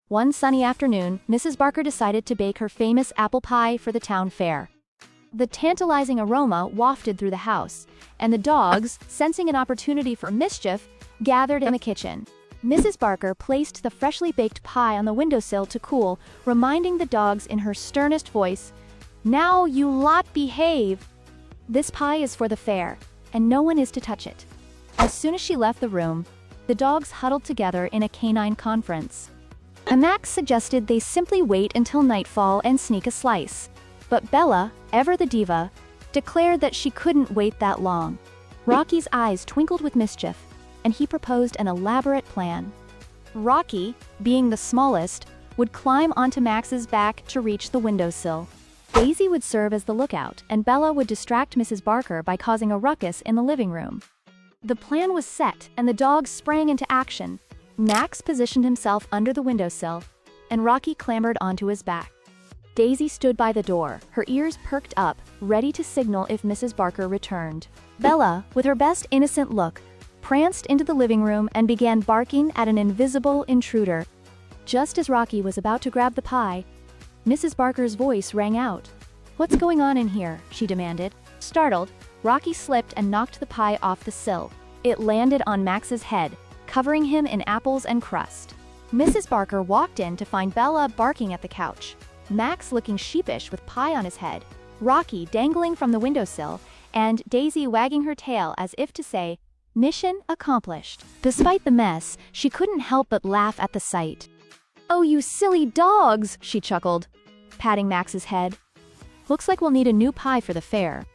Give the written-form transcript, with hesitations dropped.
One sunny afternoon, Mrs. Barker decided to bake her famous apple pie for the town fair. The tantalizing aroma wafted through the house, and the dogs, sensing an opportunity for mischief, gathered in the kitchen. Mrs. Barker placed the freshly baked pie on the windowsill to cool, reminding the dogs in her sternest voice, "Now you lot behave! This pie is for the fair, and no one is to touch it." As soon as she left the room, the dogs huddled together in a canine conference. Max suggested they simply wait until nightfall and sneak a slice. But Bella, ever the diva, declared that she couldn't wait that long. Rocky's eyes twinkled with mischief, and he proposed an elaborate plan. Rocky, being the smallest, would climb onto Max's back to reach the windowsill. Daisy would serve as the lookout, and Bella would distract Mrs. Barker by causing a ruckus in the living room. The plan was set, and the dogs sprang into action. Max positioned himself under the windowsill, and Rocky clambered onto his back. Daisy stood by the door, her ears perked up, ready to signal if Mrs. Barker returned. Bella, with her best innocent look, pranced into the living room and began barking at an invisible intruder. Just as Rocky was about to grab the pie, Mrs. Barker's voice rang out. "What's going on in here?" she demanded. Startled, Rocky slipped and knocked the pie off the sill. It landed on Max's head, covering him in apples and crust. Mrs. Barker walked in to find Bella barking at the couch, Max looking sheepish with pie on his head, Rocky dangling from the windowsill, and Daisy wagging her tail as if to say, "Mission accomplished." Despite the mess, she couldn't help but laugh at the sight. "Oh, you silly dogs," she chuckled, patting Max's head. "Looks like we'll need a new pie for the fair."